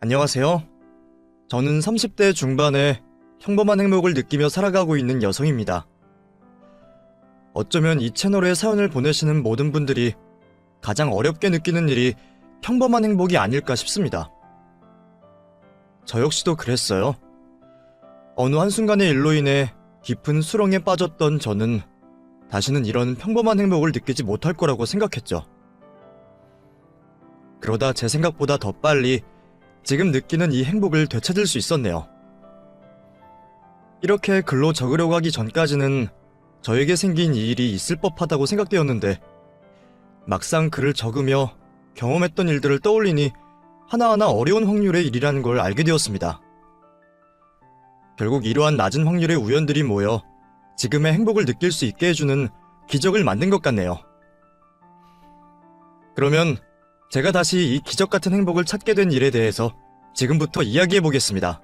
안녕하세요. 저는 30대 중반에 평범한 행복을 느끼며 살아가고 있는 여성입니다. 어쩌면 이 채널에 사연을 보내시는 모든 분들이 가장 어렵게 느끼는 일이 평범한 행복이 아닐까 싶습니다. 저 역시도 그랬어요. 어느 한순간의 일로 인해 깊은 수렁에 빠졌던 저는 다시는 이런 평범한 행복을 느끼지 못할 거라고 생각했죠. 그러다 제 생각보다 더 빨리 지금 느끼는 이 행복을 되찾을 수 있었네요. 이렇게 글로 적으려고 하기 전까지는 저에게 생긴 이 일이 있을 법하다고 생각되었는데 막상 글을 적으며 경험했던 일들을 떠올리니 하나하나 어려운 확률의 일이라는 걸 알게 되었습니다. 결국 이러한 낮은 확률의 우연들이 모여 지금의 행복을 느낄 수 있게 해주는 기적을 만든 것 같네요. 그러면 제가 다시 이 기적 같은 행복을 찾게 된 일에 대해서 지금부터 이야기해 보겠습니다.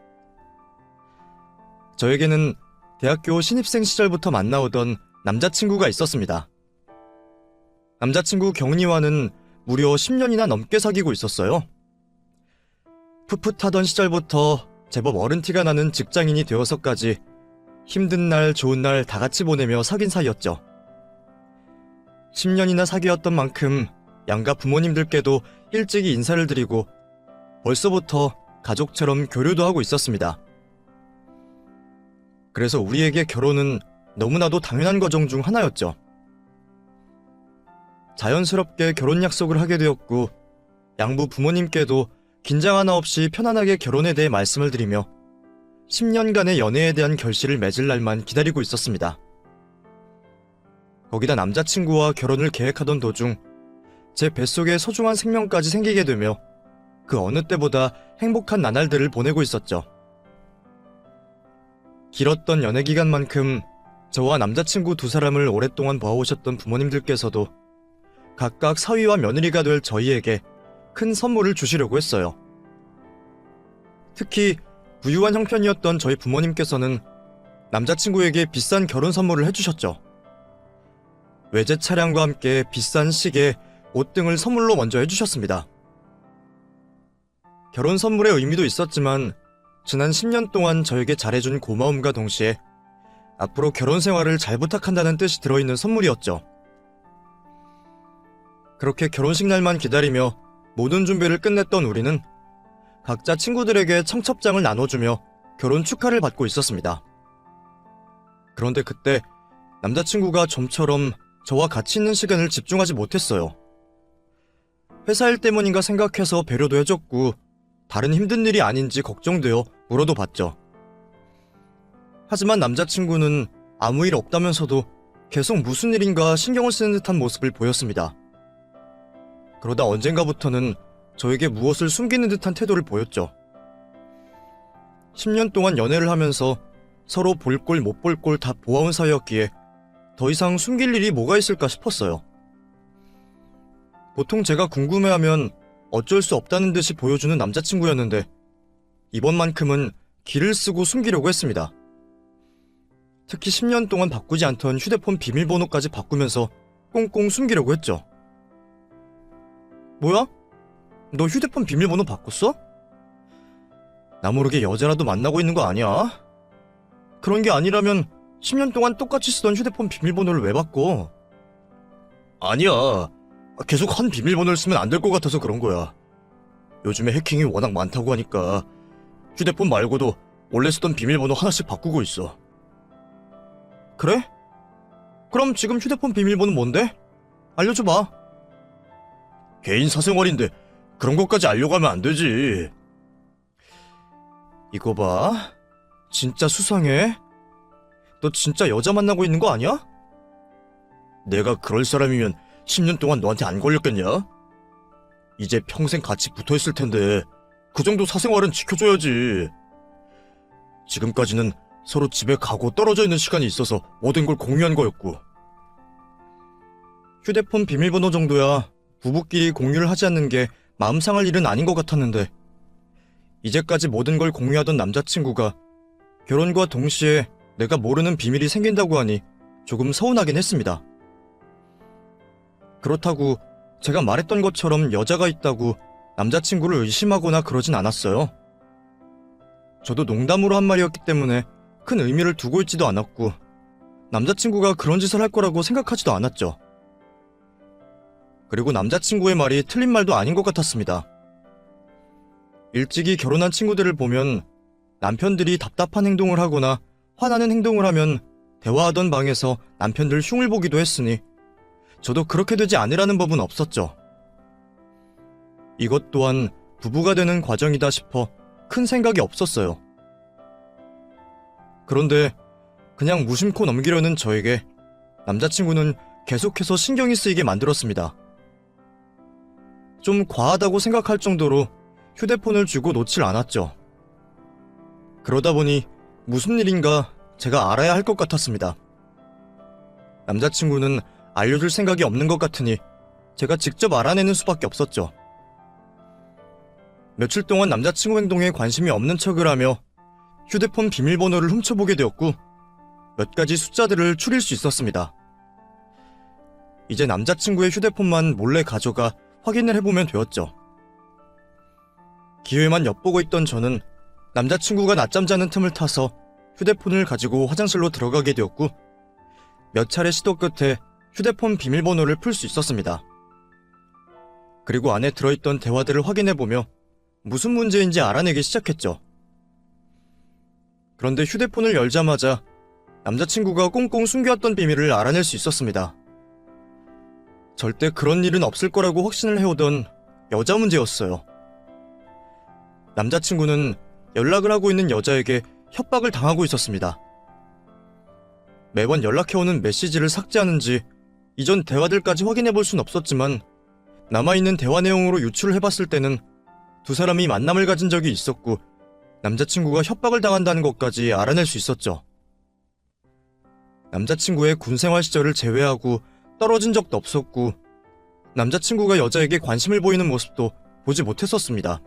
저에게는 대학교 신입생 시절부터 만나오던 남자친구가 있었습니다. 남자친구 경리와는 무려 10년이나 넘게 사귀고 있었어요. 풋풋하던 시절부터 제법 어른 티가 나는 직장인이 되어서까지 힘든 날 좋은 날 다 같이 보내며 사귄 사이였죠. 10년이나 사귀었던 만큼 양가 부모님들께도 일찍이 인사를 드리고 벌써부터 가족처럼 교류도 하고 있었습니다. 그래서 우리에게 결혼은 너무나도 당연한 과정 중 하나였죠. 자연스럽게 결혼 약속을 하게 되었고 양부 부모님께도 긴장 하나 없이 편안하게 결혼에 대해 말씀을 드리며 10년간의 연애에 대한 결실을 맺을 날만 기다리고 있었습니다. 거기다 남자친구와 결혼을 계획하던 도중 제 뱃속에 소중한 생명까지 생기게 되며 그 어느 때보다 행복한 나날들을 보내고 있었죠. 길었던 연애 기간만큼 저와 남자친구 두 사람을 오랫동안 봐오셨던 부모님들께서도 각각 사위와 며느리가 될 저희에게 큰 선물을 주시려고 했어요. 특히 부유한 형편이었던 저희 부모님께서는 남자친구에게 비싼 결혼 선물을 해주셨죠. 외제 차량과 함께 비싼 시계, 옷 등을 선물로 먼저 해주셨습니다. 결혼 선물의 의미도 있었지만 지난 10년 동안 저에게 잘해준 고마움과 동시에 앞으로 결혼 생활을 잘 부탁한다는 뜻이 들어있는 선물이었죠. 그렇게 결혼식 날만 기다리며 모든 준비를 끝냈던 우리는 각자 친구들에게 청첩장을 나눠주며 결혼 축하를 받고 있었습니다. 그런데 그때 남자친구가 좀처럼 저와 같이 있는 시간을 집중하지 못했어요. 회사 일 때문인가 생각해서 배려도 해줬고 다른 힘든 일이 아닌지 걱정되어 물어도 봤죠. 하지만 남자친구는 아무 일 없다면서도 계속 무슨 일인가 신경을 쓰는 듯한 모습을 보였습니다. 그러다 언젠가부터는 저에게 무엇을 숨기는 듯한 태도를 보였죠. 10년 동안 연애를 하면서 서로 볼 꼴 못 볼 꼴 다 보아온 사이였기에 더 이상 숨길 일이 뭐가 있을까 싶었어요. 보통 제가 궁금해하면 어쩔 수 없다는 듯이 보여주는 남자친구였는데 이번만큼은 기를 쓰고 숨기려고 했습니다. 특히 10년 동안 바꾸지 않던 휴대폰 비밀번호까지 바꾸면서 꽁꽁 숨기려고 했죠. 뭐야? 너 휴대폰 비밀번호 바꿨어? 나 모르게 여자라도 만나고 있는 거 아니야? 그런 게 아니라면 10년 동안 똑같이 쓰던 휴대폰 비밀번호를 왜 바꿔? 아니야. 계속 한 비밀번호를 쓰면 안 될 것 같아서 그런 거야. 요즘에 해킹이 워낙 많다고 하니까 휴대폰 말고도 원래 쓰던 비밀번호 하나씩 바꾸고 있어. 그래? 그럼 지금 휴대폰 비밀번호 뭔데? 알려줘봐. 개인 사생활인데 그런 것까지 알려가면 안 되지. 이거 봐. 진짜 수상해. 너 진짜 여자 만나고 있는 거 아니야? 내가 그럴 사람이면 10년 동안 너한테 안 걸렸겠냐? 이제 평생 같이 붙어있을 텐데 그 정도 사생활은 지켜줘야지. 지금까지는 서로 집에 가고 떨어져 있는 시간이 있어서 모든 걸 공유한 거였고. 휴대폰 비밀번호 정도야 부부끼리 공유를 하지 않는 게 마음 상할 일은 아닌 것 같았는데 이제까지 모든 걸 공유하던 남자친구가 결혼과 동시에 내가 모르는 비밀이 생긴다고 하니 조금 서운하긴 했습니다. 그렇다고 제가 말했던 것처럼 여자가 있다고 남자친구를 의심하거나 그러진 않았어요. 저도 농담으로 한 말이었기 때문에 큰 의미를 두고 있지도 않았고 남자친구가 그런 짓을 할 거라고 생각하지도 않았죠. 그리고 남자친구의 말이 틀린 말도 아닌 것 같았습니다. 일찍이 결혼한 친구들을 보면 남편들이 답답한 행동을 하거나 화나는 행동을 하면 대화하던 방에서 남편들 흉을 보기도 했으니 저도 그렇게 되지 않으라는 법은 없었죠. 이것 또한 부부가 되는 과정이다 싶어 큰 생각이 없었어요. 그런데 그냥 무심코 넘기려는 저에게 남자친구는 계속해서 신경이 쓰이게 만들었습니다. 좀 과하다고 생각할 정도로 휴대폰을 쥐고 놓질 않았죠. 그러다 보니 무슨 일인가 제가 알아야 할 것 같았습니다. 남자친구는 알려줄 생각이 없는 것 같으니 제가 직접 알아내는 수밖에 없었죠. 며칠 동안 남자친구 행동에 관심이 없는 척을 하며 휴대폰 비밀번호를 훔쳐보게 되었고 몇 가지 숫자들을 추릴 수 있었습니다. 이제 남자친구의 휴대폰만 몰래 가져가 확인을 해보면 되었죠. 기회만 엿보고 있던 저는 남자친구가 낮잠 자는 틈을 타서 휴대폰을 가지고 화장실로 들어가게 되었고 몇 차례 시도 끝에 휴대폰 비밀번호를 풀 수 있었습니다. 그리고 안에 들어있던 대화들을 확인해보며 무슨 문제인지 알아내기 시작했죠. 그런데 휴대폰을 열자마자 남자친구가 꽁꽁 숨겨왔던 비밀을 알아낼 수 있었습니다. 절대 그런 일은 없을 거라고 확신을 해오던 여자 문제였어요. 남자친구는 연락을 하고 있는 여자에게 협박을 당하고 있었습니다. 매번 연락해오는 메시지를 삭제하는지 이전 대화들까지 확인해볼 순 없었지만 남아있는 대화 내용으로 유출을 해봤을 때는 두 사람이 만남을 가진 적이 있었고 남자친구가 협박을 당한다는 것까지 알아낼 수 있었죠. 남자친구의 군생활 시절을 제외하고 떨어진 적도 없었고 남자친구가 여자에게 관심을 보이는 모습도 보지 못했었습니다.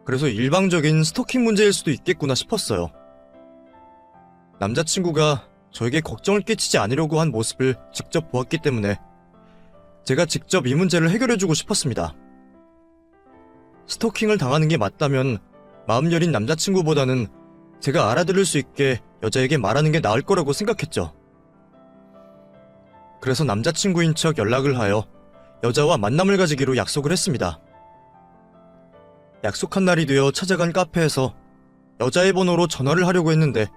그래서 일방적인 스토킹 문제일 수도 있겠구나 싶었어요. 남자친구가 저에게 걱정을 끼치지 않으려고 한 모습을 직접 보았기 때문에 제가 직접 이 문제를 해결해주고 싶었습니다. 스토킹을 당하는 게 맞다면 마음 여린 남자친구보다는 제가 알아들을 수 있게 여자에게 말하는 게 나을 거라고 생각했죠. 그래서 남자친구인 척 연락을 하여 여자와 만남을 가지기로 약속을 했습니다. 약속한 날이 되어 찾아간 카페에서 여자의 번호로 전화를 하려고 했는데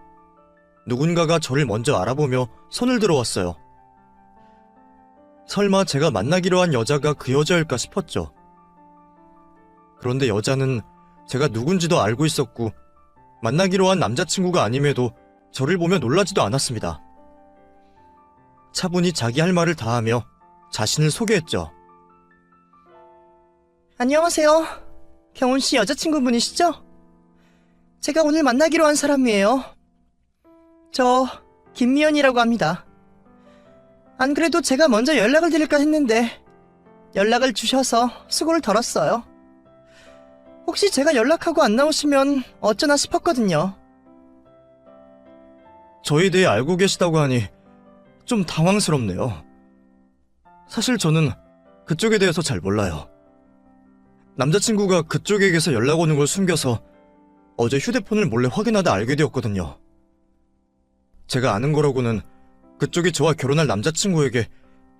누군가가 저를 먼저 알아보며 손을 들어왔어요. 설마 제가 만나기로 한 여자가 그 여자일까 싶었죠. 그런데 여자는 제가 누군지도 알고 있었고 만나기로 한 남자친구가 아님에도 저를 보며 놀라지도 않았습니다. 차분히 자기 할 말을 다하며 자신을 소개했죠. 안녕하세요. 경훈씨 여자친구분이시죠? 제가 오늘 만나기로 한 사람이에요. 저 김미연이라고 합니다. 안 그래도 제가 먼저 연락을 드릴까 했는데 연락을 주셔서 수고를 덜었어요. 혹시 제가 연락하고 안 나오시면 어쩌나 싶었거든요. 저에 대해 알고 계시다고 하니 좀 당황스럽네요. 사실 저는 그쪽에 대해서 잘 몰라요. 남자친구가 그쪽에게서 연락 오는 걸 숨겨서 어제 휴대폰을 몰래 확인하다 알게 되었거든요. 제가 아는 거라고는 그쪽이 저와 결혼할 남자친구에게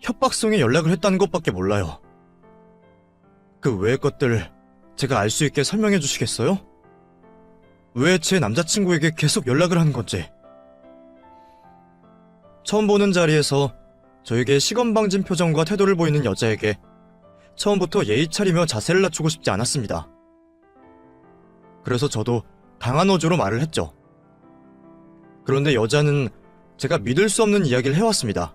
협박성의 연락을 했다는 것밖에 몰라요. 그 외의 것들 제가 알 수 있게 설명해 주시겠어요? 왜 제 남자친구에게 계속 연락을 하는 건지. 처음 보는 자리에서 저에게 시건방진 표정과 태도를 보이는 여자에게 처음부터 예의 차리며 자세를 낮추고 싶지 않았습니다. 그래서 저도 강한 어조로 말을 했죠. 그런데 여자는 제가 믿을 수 없는 이야기를 해왔습니다.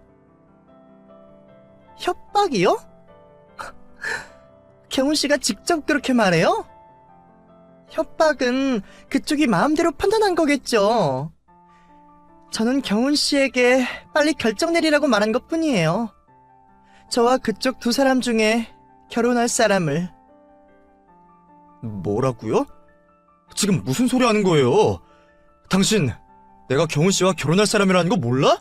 협박이요? 경훈씨가 직접 그렇게 말해요? 협박은 그쪽이 마음대로 판단한 거겠죠. 저는 경훈씨에게 빨리 결정 내리라고 말한 것뿐이에요. 저와 그쪽 두 사람 중에 결혼할 사람을. 뭐라고요? 지금 무슨 소리 하는 거예요? 당신 내가 경훈씨와 결혼할 사람이라는 거 몰라?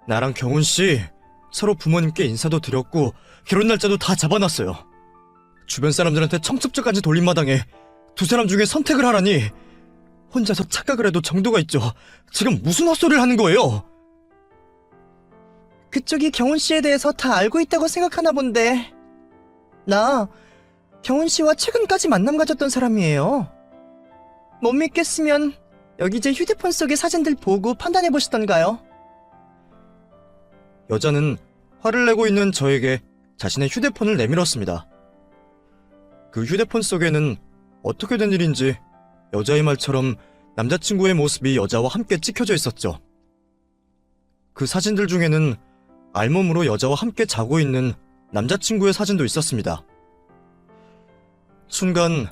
나랑 경훈씨 서로 부모님께 인사도 드렸고 결혼 날짜도 다 잡아놨어요. 주변 사람들한테 청첩장까지 돌린 마당에 두 사람 중에 선택을 하라니. 혼자서 착각을 해도 정도가 있죠. 지금 무슨 헛소리를 하는 거예요? 그쪽이 경훈 씨에 대해서 다 알고 있다고 생각하나 본데. 나 경훈 씨와 최근까지 만남 가졌던 사람이에요. 못 믿겠으면 여기 제 휴대폰 속의 사진들 보고 판단해 보시던가요. 여자는 화를 내고 있는 저에게 자신의 휴대폰을 내밀었습니다. 그 휴대폰 속에는 어떻게 된 일인지 여자의 말처럼 남자친구의 모습이 여자와 함께 찍혀져 있었죠. 그 사진들 중에는 알몸으로 여자와 함께 자고 있는 남자친구의 사진도 있었습니다. 순간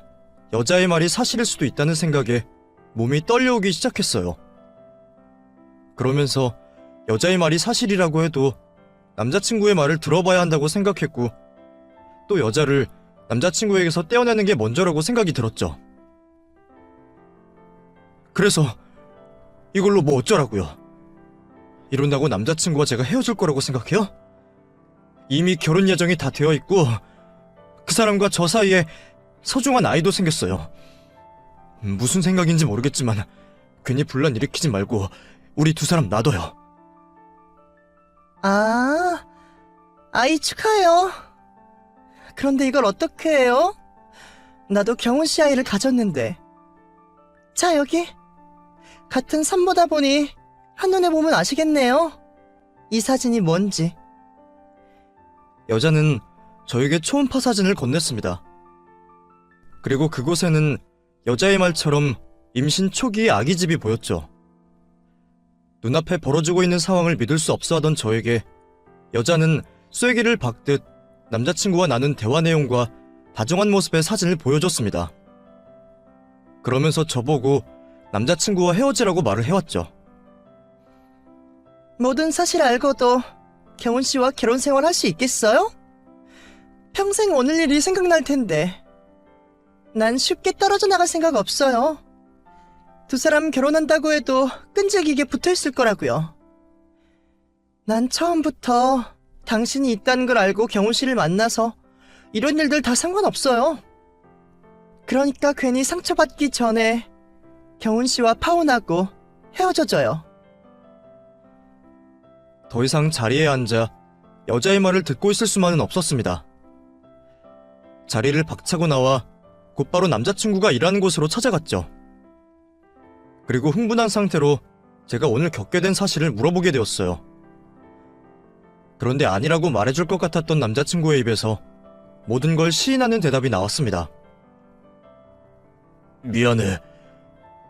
여자의 말이 사실일 수도 있다는 생각에 몸이 떨려오기 시작했어요. 그러면서 여자의 말이 사실이라고 해도 남자친구의 말을 들어봐야 한다고 생각했고, 또 여자를 남자친구에게서 떼어내는 게 먼저라고 생각이 들었죠. 그래서 이걸로 뭐 어쩌라고요? 이런다고 남자친구와 제가 헤어질 거라고 생각해요? 이미 결혼 예정이 다 되어 있고 그 사람과 저 사이에 소중한 아이도 생겼어요. 무슨 생각인지 모르겠지만 괜히 분란 일으키지 말고 우리 두 사람 놔둬요. 아, 아이 축하해요. 그런데 이걸 어떻게 해요? 나도 경훈 씨 아이를 가졌는데. 자, 여기. 같은 산모다 보니 한눈에 보면 아시겠네요. 이 사진이 뭔지. 여자는 저에게 초음파 사진을 건넸습니다. 그리고 그곳에는 여자의 말처럼 임신 초기의 아기집이 보였죠. 눈앞에 벌어지고 있는 상황을 믿을 수 없어 하던 저에게 여자는 쐐기를 박듯 남자친구와 나눈 대화 내용과 다정한 모습의 사진을 보여줬습니다. 그러면서 저보고 남자친구와 헤어지라고 말을 해왔죠. 모든 사실 알고도 경훈 씨와 결혼 생활 할 수 있겠어요? 평생 오늘 일이 생각날 텐데. 난 쉽게 떨어져 나갈 생각 없어요. 두 사람 결혼한다고 해도 끈질기게 붙어 있을 거라고요. 난 처음부터 당신이 있다는 걸 알고 경훈 씨를 만나서 이런 일들 다 상관없어요. 그러니까 괜히 상처받기 전에 경훈 씨와 파혼하고 헤어져줘요. 더 이상 자리에 앉아 여자의 말을 듣고 있을 수만은 없었습니다. 자리를 박차고 나와 곧바로 남자친구가 일하는 곳으로 찾아갔죠. 그리고 흥분한 상태로 제가 오늘 겪게 된 사실을 물어보게 되었어요. 그런데 아니라고 말해줄 것 같았던 남자친구의 입에서 모든 걸 시인하는 대답이 나왔습니다. 미안해.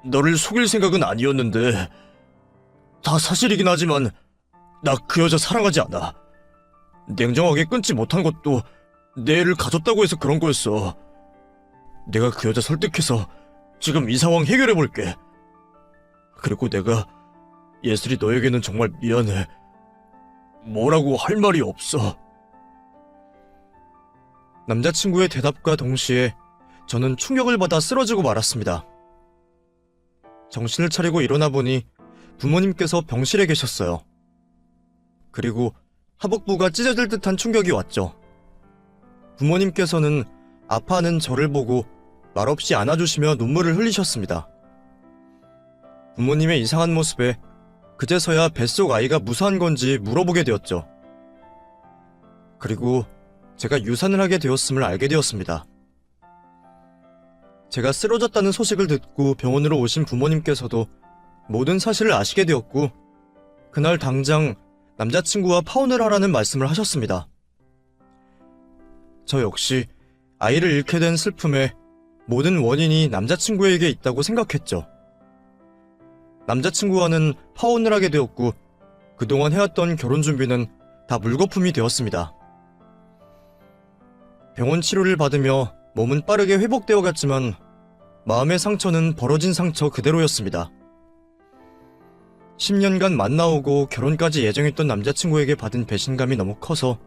너를 속일 생각은 아니었는데 다 사실이긴 하지만 나 그 여자 사랑하지 않아. 냉정하게 끊지 못한 것도 내 애를 가졌다고 해서 그런 거였어. 내가 그 여자 설득해서 지금 이 상황 해결해볼게. 그리고 내가 예슬이 너에게는 정말 미안해. 뭐라고 할 말이 없어. 남자친구의 대답과 동시에 저는 충격을 받아 쓰러지고 말았습니다. 정신을 차리고 일어나 보니 부모님께서 병실에 계셨어요. 그리고 하복부가 찢어질 듯한 충격이 왔죠. 부모님께서는 아파하는 저를 보고 말없이 안아주시며 눈물을 흘리셨습니다. 부모님의 이상한 모습에 그제서야 뱃속 아이가 무사한 건지 물어보게 되었죠. 그리고 제가 유산을 하게 되었음을 알게 되었습니다. 제가 쓰러졌다는 소식을 듣고 병원으로 오신 부모님께서도 모든 사실을 아시게 되었고, 그날 당장 남자친구와 파혼을 하라는 말씀을 하셨습니다. 저 역시 아이를 잃게 된 슬픔에 모든 원인이 남자친구에게 있다고 생각했죠. 남자친구와는 파혼을 하게 되었고, 그동안 해왔던 결혼 준비는 다 물거품이 되었습니다. 병원 치료를 받으며 몸은 빠르게 회복되어 갔지만 마음의 상처는 벌어진 상처 그대로였습니다. 10년간 만나오고 결혼까지 예정했던 남자친구에게 받은 배신감이 너무 커서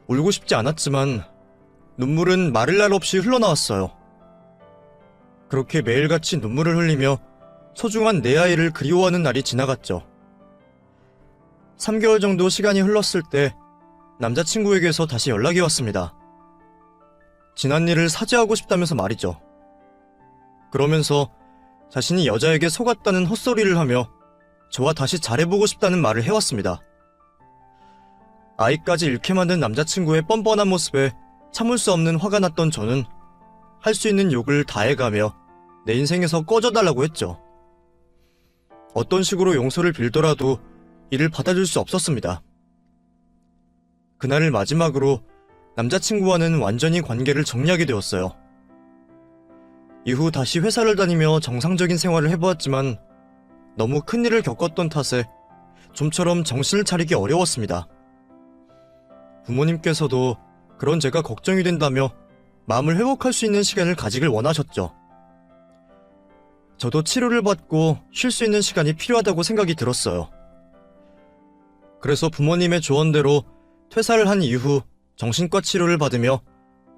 울고 싶지 않았지만 눈물은 마를 날 없이 흘러나왔어요. 그렇게 매일같이 눈물을 흘리며 소중한 내 아이를 그리워하는 날이 지나갔죠. 3개월 정도 시간이 흘렀을 때 남자친구에게서 다시 연락이 왔습니다. 지난 일을 사죄하고 싶다면서 말이죠. 그러면서 자신이 여자에게 속았다는 헛소리를 하며 저와 다시 잘해보고 싶다는 말을 해왔습니다. 아이까지 잃게 만든 남자친구의 뻔뻔한 모습에 참을 수 없는 화가 났던 저는 할 수 있는 욕을 다 해가며 내 인생에서 꺼져달라고 했죠. 어떤 식으로 용서를 빌더라도 이를 받아줄 수 없었습니다. 그날을 마지막으로 남자친구와는 완전히 관계를 정리하게 되었어요. 이후 다시 회사를 다니며 정상적인 생활을 해보았지만 너무 큰일을 겪었던 탓에 좀처럼 정신을 차리기 어려웠습니다. 부모님께서도 그런 제가 걱정이 된다며 마음을 회복할 수 있는 시간을 가지길 원하셨죠. 저도 치료를 받고 쉴 수 있는 시간이 필요하다고 생각이 들었어요. 그래서 부모님의 조언대로 퇴사를 한 이후 정신과 치료를 받으며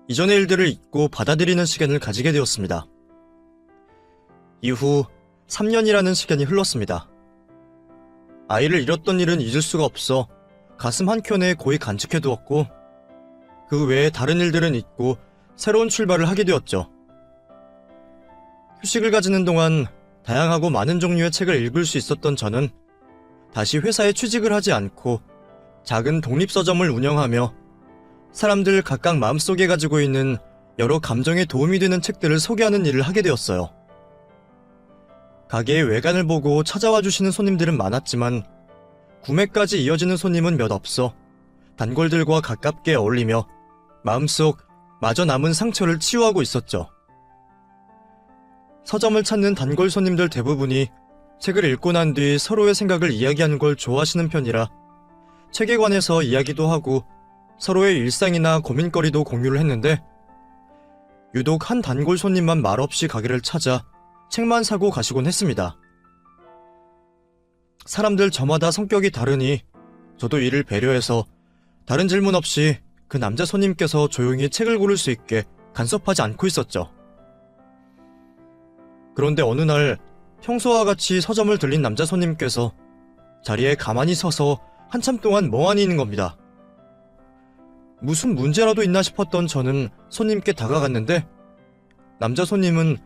이전의 일들을 잊고 받아들이는 시간을 가지게 되었습니다. 이후 3년이라는 시간이 흘렀습니다. 아이를 잃었던 일은 잊을 수가 없어 가슴 한켠에 고이 간직해두었고 그 외에 다른 일들은 잊고 새로운 출발을 하게 되었죠. 휴식을 가지는 동안 다양하고 많은 종류의 책을 읽을 수 있었던 저는 다시 회사에 취직을 하지 않고 작은 독립서점을 운영하며 사람들 각각 마음속에 가지고 있는 여러 감정에 도움이 되는 책들을 소개하는 일을 하게 되었어요. 가게의 외관을 보고 찾아와 주시는 손님들은 많았지만 구매까지 이어지는 손님은 몇 없어 단골들과 가깝게 어울리며 마음속 마저 남은 상처를 치유하고 있었죠. 서점을 찾는 단골 손님들 대부분이 책을 읽고 난 뒤 서로의 생각을 이야기하는 걸 좋아하시는 편이라 책에 관해서 이야기도 하고 서로의 일상이나 고민거리도 공유를 했는데 유독 한 단골 손님만 말없이 가게를 찾아 책만 사고 가시곤 했습니다. 사람들 저마다 성격이 다르니 저도 이를 배려해서 다른 질문 없이 그 남자 손님께서 조용히 책을 고를 수 있게 간섭하지 않고 있었죠. 그런데 어느 날 평소와 같이 서점을 들린 남자 손님께서 자리에 가만히 서서 한참 동안 멍하니 있는 겁니다. 무슨 문제라도 있나 싶었던 저는 손님께 다가갔는데 남자 손님은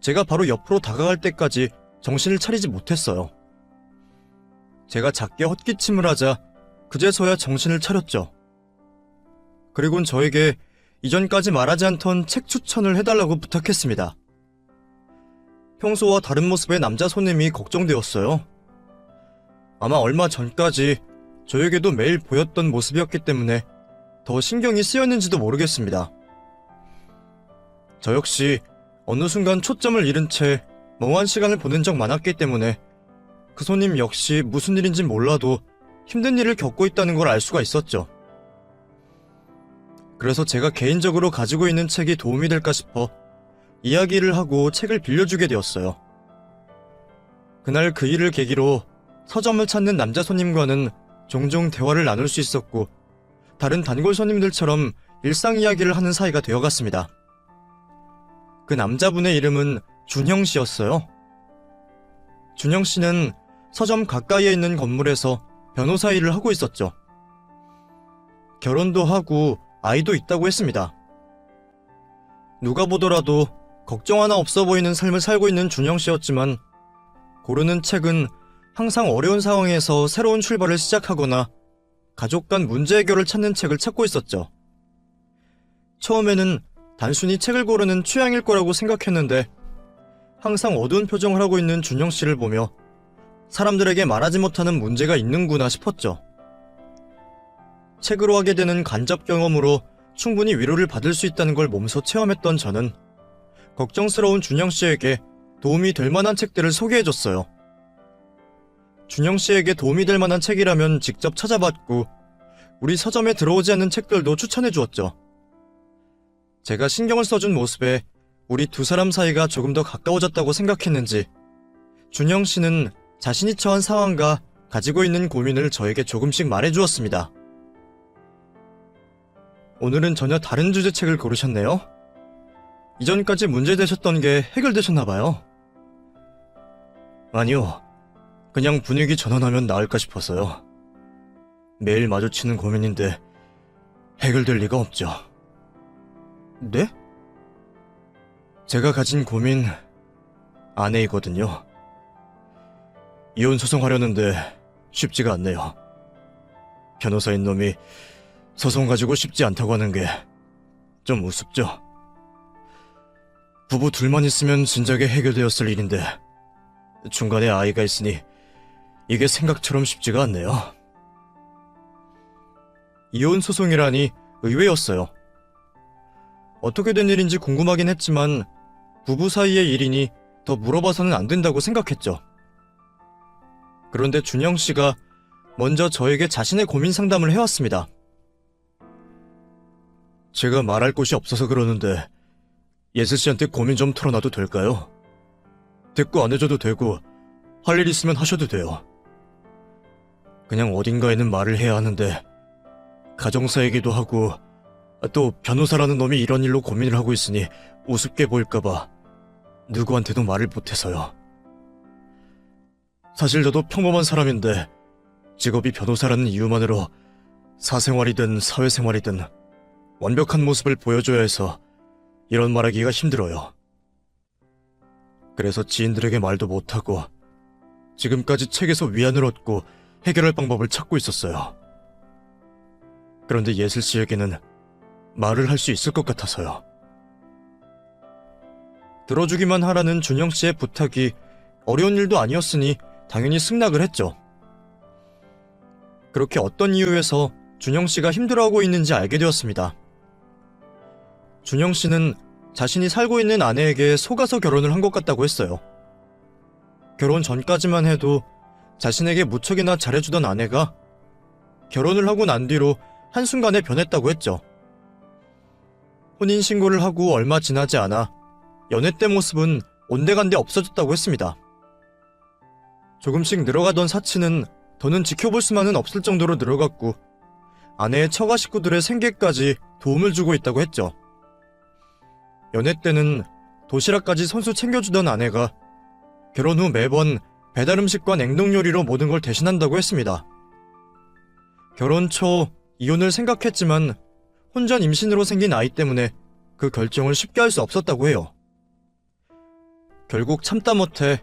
제가 바로 옆으로 다가갈 때까지 정신을 차리지 못했어요. 제가 작게 헛기침을 하자 그제서야 정신을 차렸죠. 그리곤 저에게 이전까지 말하지 않던 책 추천을 해달라고 부탁했습니다. 평소와 다른 모습의 남자 손님이 걱정되었어요. 아마 얼마 전까지 저에게도 매일 보였던 모습이었기 때문에 더 신경이 쓰였는지도 모르겠습니다. 저 역시 어느 순간 초점을 잃은 채 멍한 시간을 보낸 적 많았기 때문에 그 손님 역시 무슨 일인진 몰라도 힘든 일을 겪고 있다는 걸 알 수가 있었죠. 그래서 제가 개인적으로 가지고 있는 책이 도움이 될까 싶어 이야기를 하고 책을 빌려주게 되었어요. 그날 그 일을 계기로 서점을 찾는 남자 손님과는 종종 대화를 나눌 수 있었고 다른 단골 손님들처럼 일상 이야기를 하는 사이가 되어갔습니다. 그 남자분의 이름은 준형 씨였어요. 준형 씨는 서점 가까이에 있는 건물에서 변호사 일을 하고 있었죠. 결혼도 하고 아이도 있다고 했습니다. 누가 보더라도 걱정 하나 없어 보이는 삶을 살고 있는 준형 씨였지만 고르는 책은 항상 어려운 상황에서 새로운 출발을 시작하거나 가족 간 문제 해결을 찾는 책을 찾고 있었죠. 처음에는 단순히 책을 고르는 취향일 거라고 생각했는데 항상 어두운 표정을 하고 있는 준형 씨를 보며 사람들에게 말하지 못하는 문제가 있는구나 싶었죠. 책으로 하게 되는 간접 경험으로 충분히 위로를 받을 수 있다는 걸 몸소 체험했던 저는 걱정스러운 준형 씨에게 도움이 될 만한 책들을 소개해줬어요. 준형 씨에게 도움이 될 만한 책이라면 직접 찾아봤고 우리 서점에 들어오지 않는 책들도 추천해주었죠. 제가 신경을 써준 모습에 우리 두 사람 사이가 조금 더 가까워졌다고 생각했는지 준형 씨는 자신이 처한 상황과 가지고 있는 고민을 저에게 조금씩 말해주었습니다. 오늘은 전혀 다른 주제 책을 고르셨네요. 이전까지 문제되셨던 게 해결되셨나봐요. 아니요. 그냥 분위기 전환하면 나을까 싶어서요. 매일 마주치는 고민인데 해결될 리가 없죠. 네? 제가 가진 고민 아내이거든요. 이혼 소송하려는데 쉽지가 않네요. 변호사인 놈이 소송 가지고 쉽지 않다고 하는 게 좀 우습죠. 부부 둘만 있으면 진작에 해결되었을 일인데 중간에 아이가 있으니 이게 생각처럼 쉽지가 않네요. 이혼 소송이라니 의외였어요. 어떻게 된 일인지 궁금하긴 했지만 부부 사이의 일이니 더 물어봐서는 안 된다고 생각했죠. 그런데 준영 씨가 먼저 저에게 자신의 고민 상담을 해왔습니다. 제가 말할 곳이 없어서 그러는데 예슬 씨한테 고민 좀 털어놔도 될까요? 대꾸 안 해줘도 되고 할 일 있으면 하셔도 돼요. 그냥 어딘가에는 말을 해야 하는데 가정사이기도 하고 또 변호사라는 놈이 이런 일로 고민을 하고 있으니 우습게 보일까봐 누구한테도 말을 못해서요. 사실 저도 평범한 사람인데 직업이 변호사라는 이유만으로 사생활이든 사회생활이든 완벽한 모습을 보여줘야 해서 이런 말하기가 힘들어요. 그래서 지인들에게 말도 못하고 지금까지 책에서 위안을 얻고 해결할 방법을 찾고 있었어요. 그런데 예슬 씨에게는 말을 할 수 있을 것 같아서요. 들어주기만 하라는 준영 씨의 부탁이 어려운 일도 아니었으니 당연히 승낙을 했죠. 그렇게 어떤 이유에서 준영 씨가 힘들어하고 있는지 알게 되었습니다. 준영 씨는 자신이 살고 있는 아내에게 속아서 결혼을 한 것 같다고 했어요. 결혼 전까지만 해도 자신에게 무척이나 잘해주던 아내가 결혼을 하고 난 뒤로 한순간에 변했다고 했죠. 혼인신고를 하고 얼마 지나지 않아 연애 때 모습은 온데간데 없어졌다고 했습니다. 조금씩 늘어가던 사치는 더는 지켜볼 수만은 없을 정도로 늘어갔고 아내의 처가 식구들의 생계까지 도움을 주고 있다고 했죠. 연애 때는 도시락까지 선수 챙겨주던 아내가 결혼 후 매번 배달음식과 냉동요리로 모든 걸 대신한다고 했습니다. 결혼 초 이혼을 생각했지만 혼전 임신으로 생긴 아이 때문에 그 결정을 쉽게 할 수 없었다고 해요. 결국 참다 못해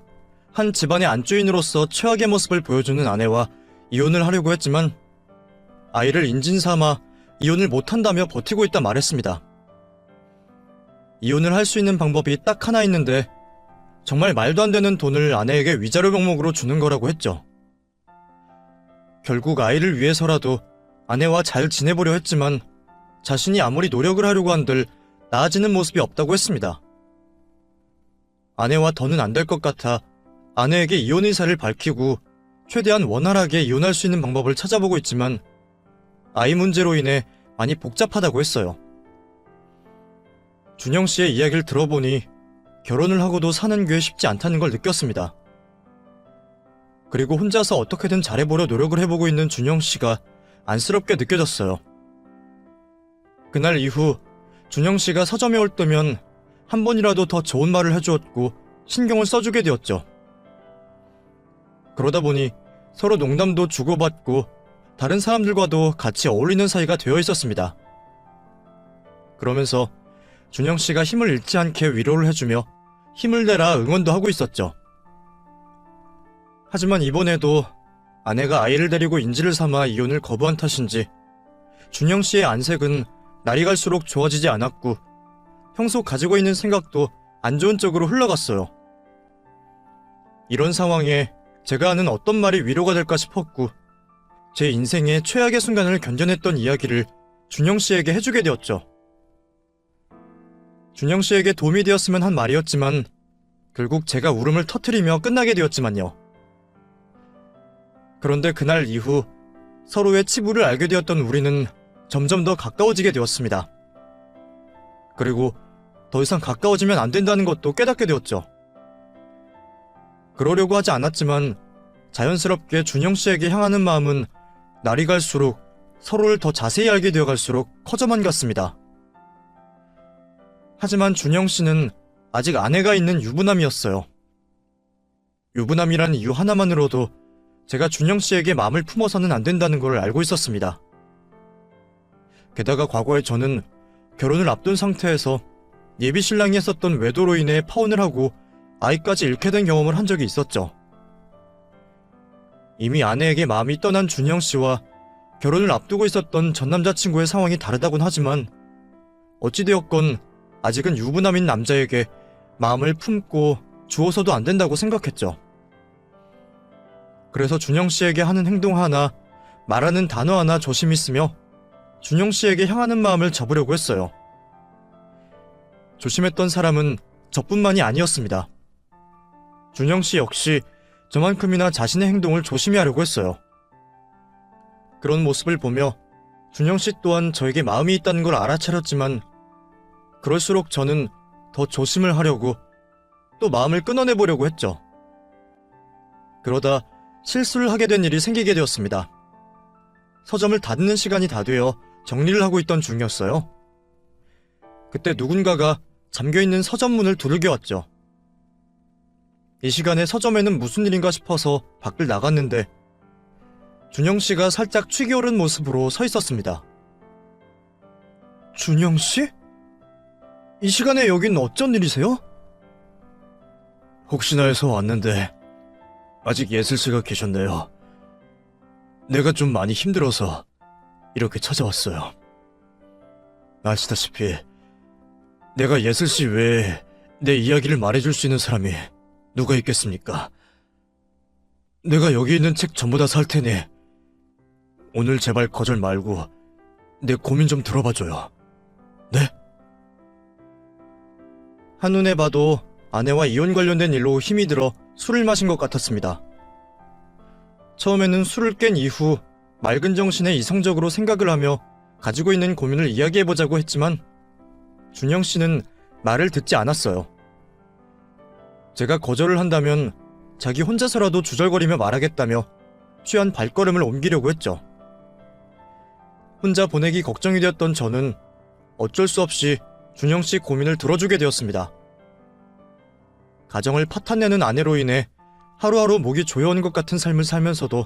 한 집안의 안주인으로서 최악의 모습을 보여주는 아내와 이혼을 하려고 했지만 아이를 인진 삼아 이혼을 못한다며 버티고 있다 말했습니다. 이혼을 할 수 있는 방법이 딱 하나 있는데 정말 말도 안 되는 돈을 아내에게 위자료 명목으로 주는 거라고 했죠. 결국 아이를 위해서라도 아내와 잘 지내보려 했지만 자신이 아무리 노력을 하려고 한들 나아지는 모습이 없다고 했습니다. 아내와 더는 안 될 것 같아 아내에게 이혼 의사를 밝히고 최대한 원활하게 이혼할 수 있는 방법을 찾아보고 있지만 아이 문제로 인해 많이 복잡하다고 했어요. 준영 씨의 이야기를 들어보니 결혼을 하고도 사는 게 쉽지 않다는 걸 느꼈습니다. 그리고 혼자서 어떻게든 잘해보려 노력을 해보고 있는 준영 씨가 안쓰럽게 느껴졌어요. 그날 이후 준영 씨가 서점에 올 때면 한 번이라도 더 좋은 말을 해주었고 신경을 써주게 되었죠. 그러다 보니 서로 농담도 주고받고 다른 사람들과도 같이 어울리는 사이가 되어 있었습니다. 그러면서 준영 씨가 힘을 잃지 않게 위로를 해주며 힘을 내라 응원도 하고 있었죠. 하지만 이번에도 아내가 아이를 데리고 인지를 삼아 이혼을 거부한 탓인지 준영 씨의 안색은 날이 갈수록 좋아지지 않았고 평소 가지고 있는 생각도 안 좋은 쪽으로 흘러갔어요. 이런 상황에 제가 하는 어떤 말이 위로가 될까 싶었고 제 인생의 최악의 순간을 견뎌냈던 이야기를 준영 씨에게 해주게 되었죠. 준영 씨에게 도움이 되었으면 한 말이었지만 결국 제가 울음을 터뜨리며 끝나게 되었지만요. 그런데 그날 이후 서로의 치부를 알게 되었던 우리는 점점 더 가까워지게 되었습니다. 그리고 더 이상 가까워지면 안 된다는 것도 깨닫게 되었죠. 그러려고 하지 않았지만 자연스럽게 준영 씨에게 향하는 마음은 날이 갈수록 서로를 더 자세히 알게 되어 갈수록 커져만 갔습니다. 하지만 준영 씨는 아직 아내가 있는 유부남이었어요. 유부남이란 이유 하나만으로도 제가 준영 씨에게 마음을 품어서는 안 된다는 걸 알고 있었습니다. 게다가 과거에 저는 결혼을 앞둔 상태에서 예비 신랑이 했었던 외도로 인해 파혼을 하고 아이까지 잃게 된 경험을 한 적이 있었죠. 이미 아내에게 마음이 떠난 준영 씨와 결혼을 앞두고 있었던 전 남자친구의 상황이 다르다곤 하지만 어찌되었건 아직은 유부남인 남자에게 마음을 품고 주어서도 안 된다고 생각했죠. 그래서 준영 씨에게 하는 행동 하나, 말하는 단어 하나 조심히 쓰며 준영 씨에게 향하는 마음을 접으려고 했어요. 조심했던 사람은 저뿐만이 아니었습니다. 준영 씨 역시 저만큼이나 자신의 행동을 조심히 하려고 했어요. 그런 모습을 보며 준영 씨 또한 저에게 마음이 있다는 걸 알아차렸지만 그럴수록 저는 더 조심을 하려고 또 마음을 끊어내보려고 했죠. 그러다 실수를 하게 된 일이 생기게 되었습니다. 서점을 닫는 시간이 다 되어 정리를 하고 있던 중이었어요. 그때 누군가가 잠겨있는 서점 문을 두들겨 왔죠. 이 시간에 서점에는 무슨 일인가 싶어서 밖을 나갔는데 준영 씨가 살짝 취기 오른 모습으로 서 있었습니다. 준영 씨? 이 시간에 여긴 어쩐 일이세요? 혹시나 해서 왔는데 아직 예슬 씨가 계셨네요. 내가 좀 많이 힘들어서 이렇게 찾아왔어요. 아시다시피 내가 예슬 씨 외에 내 이야기를 말해줄 수 있는 사람이 누가 있겠습니까? 내가 여기 있는 책 전부 다 살 테니 오늘 제발 거절 말고 내 고민 좀 들어봐줘요. 네? 한눈에 봐도 아내와 이혼 관련된 일로 힘이 들어 술을 마신 것 같았습니다. 처음에는 술을 깬 이후 맑은 정신에 이성적으로 생각을 하며 가지고 있는 고민을 이야기해보자고 했지만 준영 씨는 말을 듣지 않았어요. 제가 거절을 한다면 자기 혼자서라도 주절거리며 말하겠다며 취한 발걸음을 옮기려고 했죠. 혼자 보내기 걱정이 되었던 저는 어쩔 수 없이 준영 씨 고민을 들어주게 되었습니다. 가정을 파탄내는 아내로 인해 하루하루 목이 조여오는 것 같은 삶을 살면서도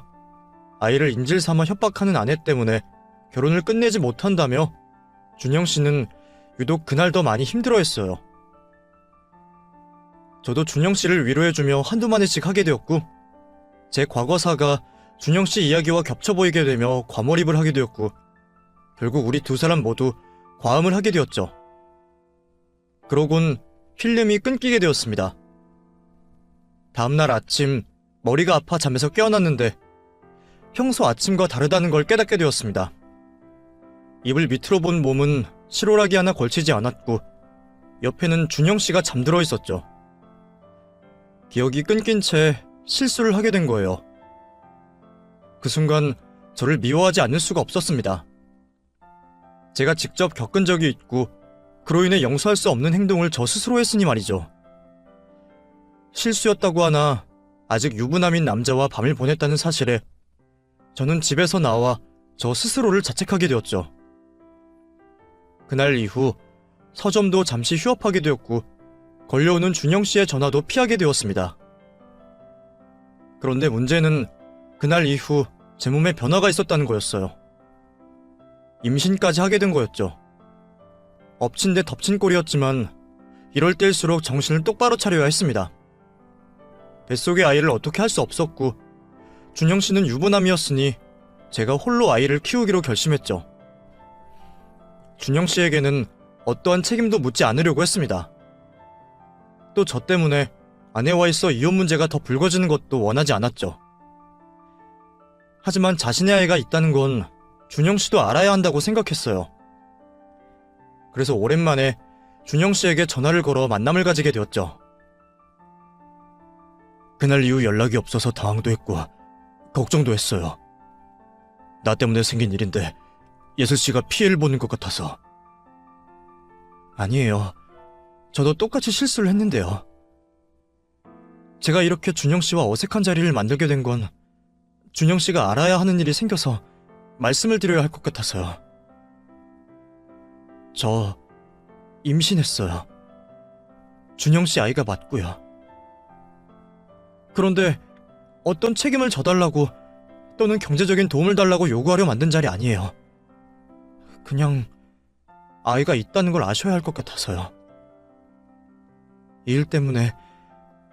아이를 인질 삼아 협박하는 아내 때문에 결혼을 끝내지 못한다며 준영 씨는 유독 그날 더 많이 힘들어했어요. 저도 준영 씨를 위로해주며 한두 마디씩 하게 되었고 제 과거사가 준영 씨 이야기와 겹쳐 보이게 되며 과몰입을 하게 되었고 결국 우리 두 사람 모두 과음을 하게 되었죠. 그러곤 필름이 끊기게 되었습니다. 다음날 아침 머리가 아파 잠에서 깨어났는데 평소 아침과 다르다는 걸 깨닫게 되었습니다. 이불 밑으로 본 몸은 실오라기 하나 걸치지 않았고 옆에는 준영 씨가 잠들어 있었죠. 기억이 끊긴 채 실수를 하게 된 거예요. 그 순간 저를 미워하지 않을 수가 없었습니다. 제가 직접 겪은 적이 있고 그로 인해 용서할 수 없는 행동을 저 스스로 했으니 말이죠. 실수였다고 하나 아직 유부남인 남자와 밤을 보냈다는 사실에 저는 집에서 나와 저 스스로를 자책하게 되었죠. 그날 이후 서점도 잠시 휴업하게 되었고 걸려오는 준영 씨의 전화도 피하게 되었습니다. 그런데 문제는 그날 이후 제 몸에 변화가 있었다는 거였어요. 임신까지 하게 된 거였죠. 엎친 데 덮친 꼴이었지만 이럴 때일수록 정신을 똑바로 차려야 했습니다. 뱃속의 아이를 어떻게 할 수 없었고 준영 씨는 유부남이었으니 제가 홀로 아이를 키우기로 결심했죠. 준영 씨에게는 어떠한 책임도 묻지 않으려고 했습니다. 또 저 때문에 아내와 있어 이혼 문제가 더 불거지는 것도 원하지 않았죠. 하지만 자신의 아이가 있다는 건 준영 씨도 알아야 한다고 생각했어요. 그래서 오랜만에 준영 씨에게 전화를 걸어 만남을 가지게 되었죠. 그날 이후 연락이 없어서 당황도 했고 걱정도 했어요. 나 때문에 생긴 일인데 예슬 씨가 피해를 보는 것 같아서. 아니에요. 저도 똑같이 실수를 했는데요. 제가 이렇게 준영 씨와 어색한 자리를 만들게 된 건 준영 씨가 알아야 하는 일이 생겨서 말씀을 드려야 할 것 같아서요. 저 임신했어요. 준영 씨 아이가 맞고요. 그런데 어떤 책임을 져달라고 또는 경제적인 도움을 달라고 요구하려 만든 자리 아니에요. 그냥 아이가 있다는 걸 아셔야 할 것 같아서요. 이 일 때문에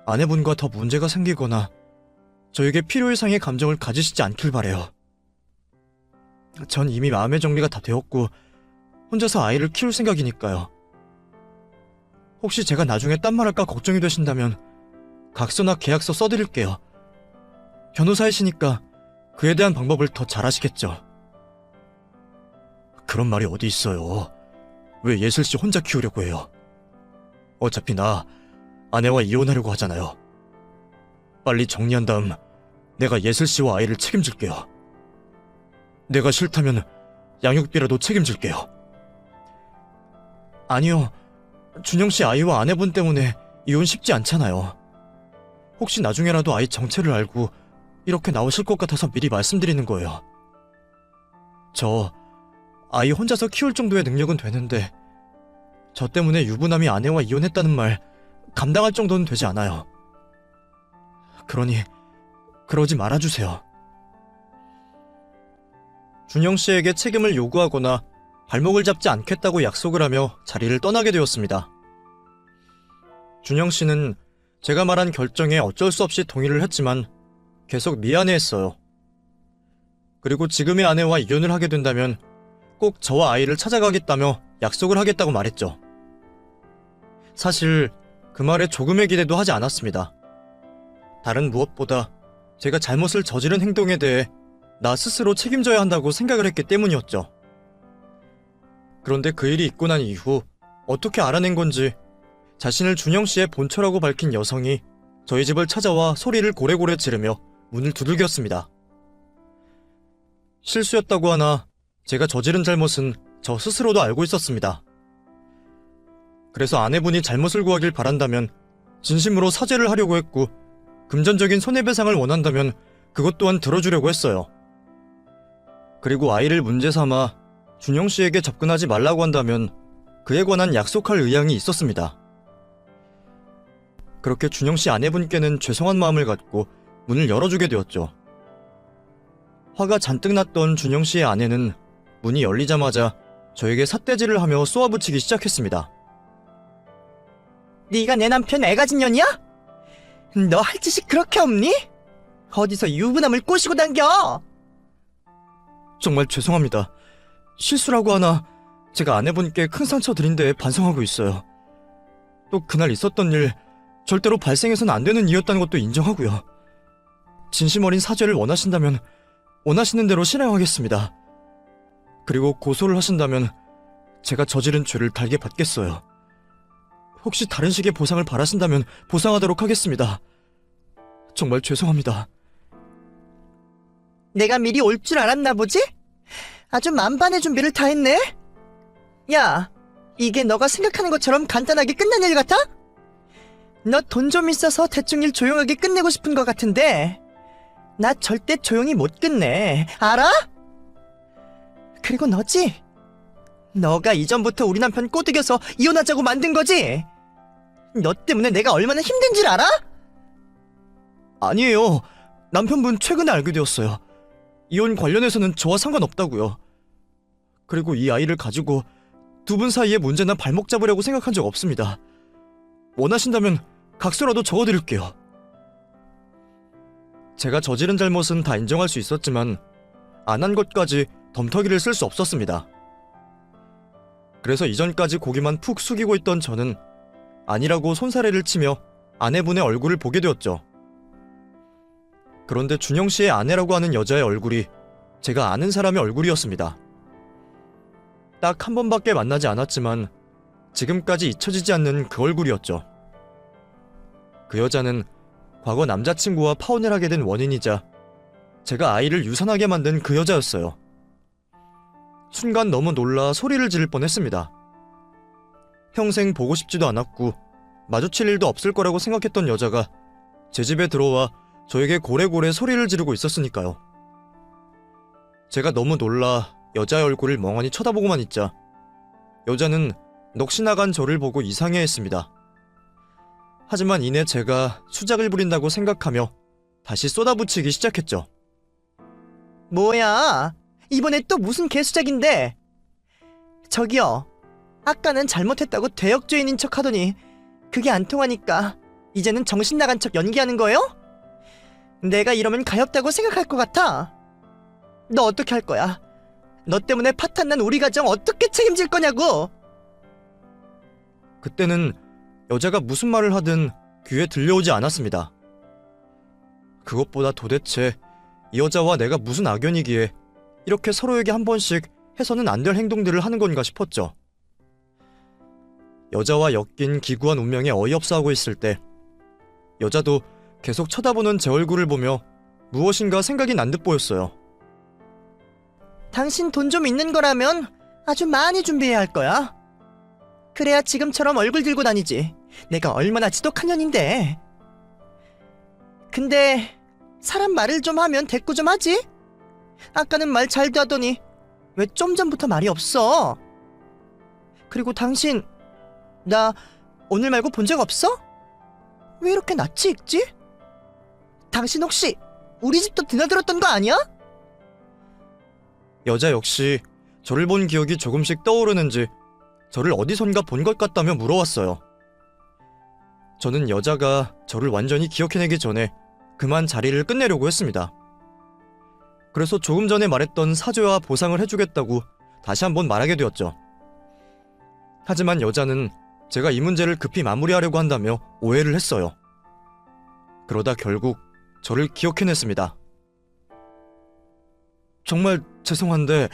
아내분과 더 문제가 생기거나 저에게 필요 이상의 감정을 가지시지 않길 바래요. 전 이미 마음의 정리가 다 되었고 혼자서 아이를 키울 생각이니까요. 혹시 제가 나중에 딴 말할까 걱정이 되신다면 각서나 계약서 써드릴게요. 변호사이시니까 그에 대한 방법을 더 잘 아시겠죠. 그런 말이 어디 있어요. 왜 예슬씨 혼자 키우려고 해요? 어차피 나 아내와 이혼하려고 하잖아요. 빨리 정리한 다음 내가 예슬씨와 아이를 책임질게요. 내가 싫다면 양육비라도 책임질게요. 아니요. 준영씨 아이와 아내분 때문에 이혼 쉽지 않잖아요. 혹시 나중에라도 아이 정체를 알고 이렇게 나오실 것 같아서 미리 말씀드리는 거예요. 저 아이 혼자서 키울 정도의 능력은 되는데 저 때문에 유부남이 아내와 이혼했다는 말 감당할 정도는 되지 않아요. 그러니 그러지 말아주세요. 준영씨에게 책임을 요구하거나 발목을 잡지 않겠다고 약속을 하며 자리를 떠나게 되었습니다. 준영씨는 제가 말한 결정에 어쩔 수 없이 동의를 했지만 계속 미안해했어요. 그리고 지금의 아내와 이혼을 하게 된다면 꼭 저와 아이를 찾아가겠다며 약속을 하겠다고 말했죠. 사실 그 말에 조금의 기대도 하지 않았습니다. 다른 무엇보다 제가 잘못을 저지른 행동에 대해 나 스스로 책임져야 한다고 생각을 했기 때문이었죠. 그런데 그 일이 있고 난 이후 어떻게 알아낸 건지 자신을 준영씨의 본처라고 밝힌 여성이 저희 집을 찾아와 소리를 고래고래 지르며 문을 두들겼습니다. 실수였다고 하나 제가 저지른 잘못은 저 스스로도 알고 있었습니다. 그래서 아내분이 잘못을 구하길 바란다면 진심으로 사죄를 하려고 했고 금전적인 손해배상을 원한다면 그것 또한 들어주려고 했어요. 그리고 아이를 문제 삼아 준영씨에게 접근하지 말라고 한다면 그에 관한 약속할 의향이 있었습니다. 그렇게 준영씨 아내분께는 죄송한 마음을 갖고 문을 열어주게 되었죠. 화가 잔뜩 났던 준영씨의 아내는 문이 열리자마자 저에게 삿대질을 하며 쏘아붙이기 시작했습니다. 네가 내 남편 애 가진 년이야? 너 할 짓이 그렇게 없니? 어디서 유부남을 꼬시고 당겨? 정말 죄송합니다. 실수라고 하나 제가 아내분께 큰 상처 드린 데 반성하고 있어요. 또 그날 있었던 일 절대로 발생해서는 안 되는 일이었다는 것도 인정하고요. 진심 어린 사죄를 원하신다면 원하시는 대로 실행하겠습니다. 그리고 고소를 하신다면 제가 저지른 죄를 달게 받겠어요. 혹시 다른 식의 보상을 바라신다면 보상하도록 하겠습니다. 정말 죄송합니다. 내가 미리 올 줄 알았나 보지? 아주 만반의 준비를 다 했네? 야, 이게 너가 생각하는 것처럼 간단하게 끝난 일 같아? 너 돈 좀 있어서 대충 일 조용하게 끝내고 싶은 것 같은데 나 절대 조용히 못 끝내, 알아? 그리고 너지? 너가 이전부터 우리 남편 꼬드겨서 이혼하자고 만든 거지? 너 때문에 내가 얼마나 힘든 줄 알아? 아니에요. 남편분 최근에 알게 되었어요. 이혼 관련해서는 저와 상관없다고요. 그리고 이 아이를 가지고 두 분 사이에 문제나 발목 잡으려고 생각한 적 없습니다. 원하신다면 각서라도 적어드릴게요. 제가 저지른 잘못은 다 인정할 수 있었지만 안 한 것까지 덤터기를 쓸 수 없었습니다. 그래서 이전까지 고개만 푹 숙이고 있던 저는 아니라고 손사래를 치며 아내분의 얼굴을 보게 되었죠. 그런데 준영씨의 아내라고 하는 여자의 얼굴이 제가 아는 사람의 얼굴이었습니다. 딱 한 번밖에 만나지 않았지만 지금까지 잊혀지지 않는 그 얼굴이었죠. 그 여자는 과거 남자친구와 파혼을 하게 된 원인이자 제가 아이를 유산하게 만든 그 여자였어요. 순간 너무 놀라 소리를 지를 뻔했습니다. 평생 보고 싶지도 않았고 마주칠 일도 없을 거라고 생각했던 여자가 제 집에 들어와 저에게 고래고래 소리를 지르고 있었으니까요. 제가 너무 놀라 여자의 얼굴을 멍하니 쳐다보고만 있자 여자는 넋이 나간 저를 보고 이상해했습니다. 하지만 이내 제가 수작을 부린다고 생각하며 다시 쏟아붙이기 시작했죠. 뭐야? 이번에 또 무슨 개수작인데? 저기요, 아까는 잘못했다고 대역죄인인 척 하더니 그게 안 통하니까 이제는 정신 나간 척 연기하는 거예요? 내가 이러면 가엾다고 생각할 것 같아. 너 어떻게 할 거야? 너 때문에 파탄난 우리 가정 어떻게 책임질 거냐고! 그때는 여자가 무슨 말을 하든 귀에 들려오지 않았습니다. 그것보다 도대체 이 여자와 내가 무슨 악연이기에 이렇게 서로에게 한 번씩 해서는 안 될 행동들을 하는 건가 싶었죠. 여자와 엮인 기구한 운명에 어이없어 하고 있을 때 여자도 계속 쳐다보는 제 얼굴을 보며 무엇인가 생각이 난 듯 보였어요. 당신 돈 좀 있는 거라면 아주 많이 준비해야 할 거야. 그래야 지금처럼 얼굴 들고 다니지. 내가 얼마나 지독한 년인데. 근데 사람 말을 좀 하면 대꾸 좀 하지? 아까는 말 잘도 하더니 왜 좀 전부터 말이 없어? 그리고 당신 나 오늘 말고 본 적 없어? 왜 이렇게 낯이 익지? 당신 혹시 우리 집도 드나들었던 거 아니야? 여자 역시 저를 본 기억이 조금씩 떠오르는지 저를 어디선가 본 것 같다며 물어왔어요. 저는 여자가 저를 완전히 기억해내기 전에 그만 자리를 끝내려고 했습니다. 그래서 조금 전에 말했던 사죄와 보상을 해주겠다고 다시 한번 말하게 되었죠. 하지만 여자는 제가 이 문제를 급히 마무리하려고 한다며 오해를 했어요. 그러다 결국 저를 기억해냈습니다. 정말 죄송한데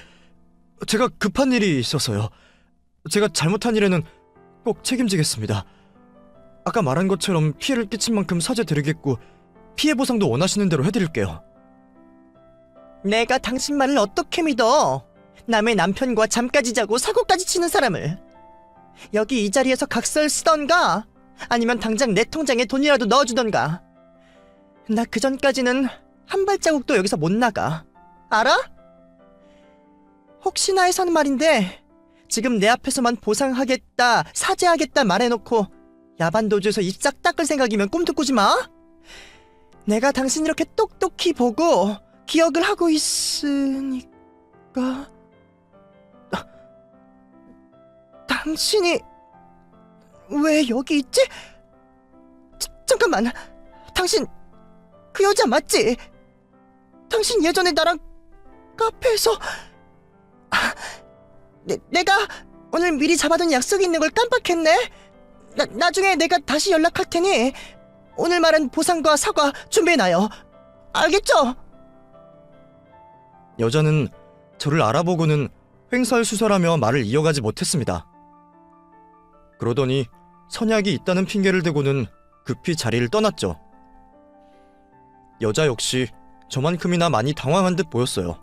제가 급한 일이 있어서요. 제가 잘못한 일에는 꼭 책임지겠습니다. 아까 말한 것처럼 피해를 끼친 만큼 사죄드리겠고 피해 보상도 원하시는 대로 해드릴게요. 내가 당신 말을 어떻게 믿어? 남의 남편과 잠까지 자고 사고까지 치는 사람을. 여기 이 자리에서 각서를 쓰던가 아니면 당장 내 통장에 돈이라도 넣어주던가. 나 그전까지는 한 발자국도 여기서 못 나가. 알아? 혹시나 해서는 말인데 지금 내 앞에서만 보상하겠다, 사죄하겠다 말해놓고 야반도주에서 입 싹 닦을 생각이면 꿈도 꾸지 마. 내가 당신 이렇게 똑똑히 보고 기억을 하고 있으니까. 당신이 왜 여기 있지? 잠깐만, 당신 그 여자 맞지? 당신 예전에 나랑 카페에서 내가 오늘 미리 잡아둔 약속이 있는 걸 깜빡했네. 나중에 내가 다시 연락할 테니 오늘 말한 보상과 사과 준비해놔요. 알겠죠? 여자는 저를 알아보고는 횡설수설하며 말을 이어가지 못했습니다. 그러더니 선약이 있다는 핑계를 대고는 급히 자리를 떠났죠. 여자 역시 저만큼이나 많이 당황한 듯 보였어요.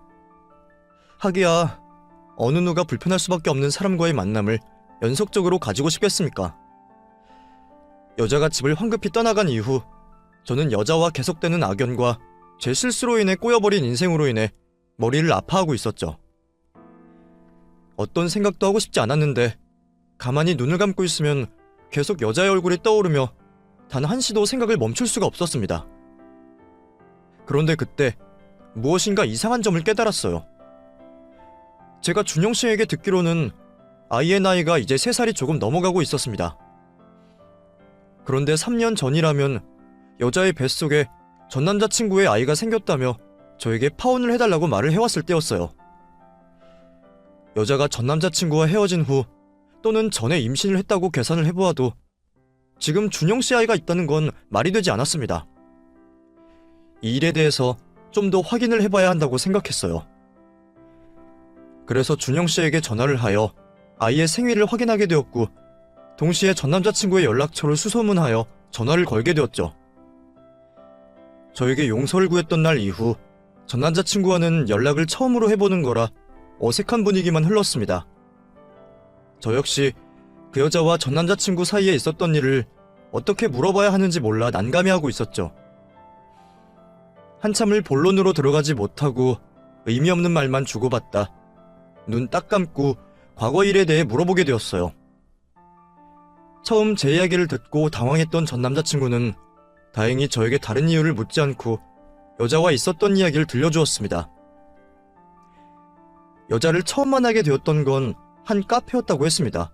하기야 어느 누가 불편할 수밖에 없는 사람과의 만남을 연속적으로 가지고 싶겠습니까? 여자가 집을 황급히 떠나간 이후 저는 여자와 계속되는 악연과 제 실수로 인해 꼬여버린 인생으로 인해 머리를 아파하고 있었죠. 어떤 생각도 하고 싶지 않았는데 가만히 눈을 감고 있으면 계속 여자의 얼굴이 떠오르며 단 한시도 생각을 멈출 수가 없었습니다. 그런데 그때 무엇인가 이상한 점을 깨달았어요. 제가 준영 씨에게 듣기로는 아이의 나이가 이제 3살이 조금 넘어가고 있었습니다. 그런데 3년 전이라면 여자의 뱃속에 전 남자친구의 아이가 생겼다며 저에게 파혼을 해달라고 말을 해왔을 때였어요. 여자가 전 남자친구와 헤어진 후 또는 전에 임신을 했다고 계산을 해보아도 지금 준영 씨 아이가 있다는 건 말이 되지 않았습니다. 이 일에 대해서 좀 더 확인을 해봐야 한다고 생각했어요. 그래서 준영 씨에게 전화를 하여 아이의 생위를 확인하게 되었고 동시에 전 남자친구의 연락처를 수소문하여 전화를 걸게 되었죠. 저에게 용서를 구했던 날 이후 전 남자친구와는 연락을 처음으로 해보는 거라 어색한 분위기만 흘렀습니다. 저 역시 그 여자와 전 남자친구 사이에 있었던 일을 어떻게 물어봐야 하는지 몰라 난감해하고 있었죠. 한참을 본론으로 들어가지 못하고 의미 없는 말만 주고받다 눈 딱 감고 과거 일에 대해 물어보게 되었어요. 처음 제 이야기를 듣고 당황했던 전 남자친구는 다행히 저에게 다른 이유를 묻지 않고 여자와 있었던 이야기를 들려주었습니다. 여자를 처음 만나게 되었던 건 한 카페였다고 했습니다.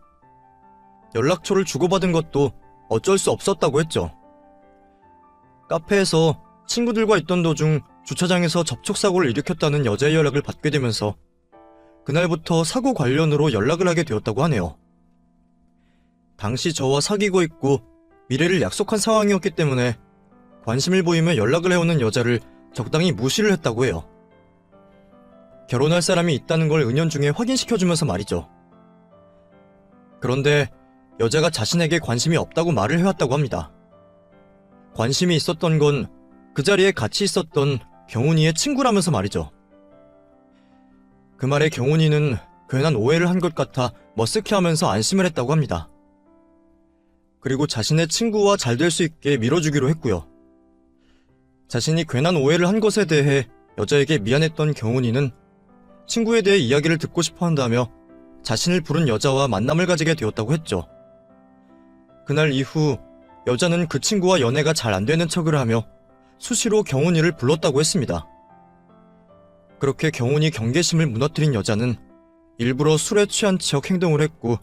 연락처를 주고받은 것도 어쩔 수 없었다고 했죠. 카페에서 친구들과 있던 도중 주차장에서 접촉사고를 일으켰다는 여자의 연락을 받게 되면서 그날부터 사고 관련으로 연락을 하게 되었다고 하네요. 당시 저와 사귀고 있고 미래를 약속한 상황이었기 때문에 관심을 보이며 연락을 해오는 여자를 적당히 무시를 했다고 해요. 결혼할 사람이 있다는 걸 은연중에 확인시켜주면서 말이죠. 그런데 여자가 자신에게 관심이 없다고 말을 해왔다고 합니다. 관심이 있었던 건 그 자리에 같이 있었던 경훈이의 친구라면서 말이죠. 그 말에 경훈이는 괜한 오해를 한 것 같아 머쓱해하면서 안심을 했다고 합니다. 그리고 자신의 친구와 잘 될 수 있게 밀어주기로 했고요. 자신이 괜한 오해를 한 것에 대해 여자에게 미안했던 경훈이는 친구에 대해 이야기를 듣고 싶어 한다며 자신을 부른 여자와 만남을 가지게 되었다고 했죠. 그날 이후 여자는 그 친구와 연애가 잘 안 되는 척을 하며 수시로 경훈이를 불렀다고 했습니다. 그렇게 경훈이 경계심을 무너뜨린 여자는 일부러 술에 취한 척 행동을 했고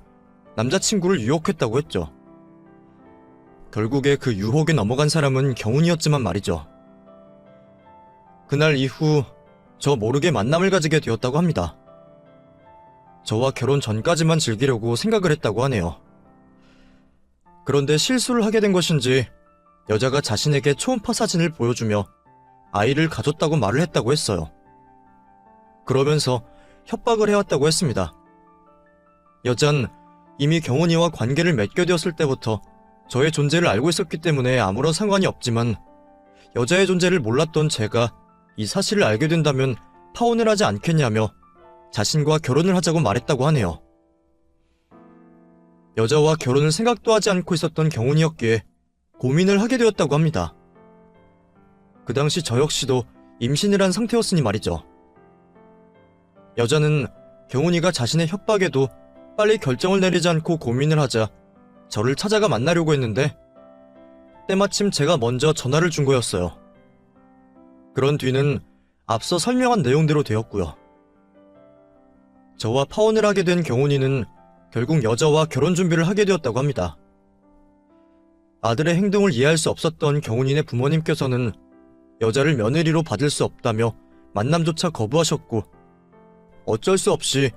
남자친구를 유혹했다고 했죠. 결국에 그 유혹에 넘어간 사람은 경훈이었지만 말이죠. 그날 이후 저 모르게 만남을 가지게 되었다고 합니다. 저와 결혼 전까지만 즐기려고 생각을 했다고 하네요. 그런데 실수를 하게 된 것인지 여자가 자신에게 초음파 사진을 보여주며 아이를 가졌다고 말을 했다고 했어요. 그러면서 협박을 해왔다고 했습니다. 여잔 이미 경훈이와 관계를 맺게 되었을 때부터 저의 존재를 알고 있었기 때문에 아무런 상관이 없지만 여자의 존재를 몰랐던 제가 이 사실을 알게 된다면 파혼을 하지 않겠냐며 자신과 결혼을 하자고 말했다고 하네요. 여자와 결혼을 생각도 하지 않고 있었던 경훈이었기에 고민을 하게 되었다고 합니다. 그 당시 저 역시도 임신을 한 상태였으니 말이죠. 여자는 경훈이가 자신의 협박에도 빨리 결정을 내리지 않고 고민을 하자 저를 찾아가 만나려고 했는데 때마침 제가 먼저 전화를 준 거였어요. 그런 뒤는 앞서 설명한 내용대로 되었고요. 저와 파혼을 하게 된 경훈이는 결국 여자와 결혼 준비를 하게 되었다고 합니다. 아들의 행동을 이해할 수 없었던 경훈이네 부모님께서는 여자를 며느리로 받을 수 없다며 만남조차 거부하셨고 어쩔 수 없이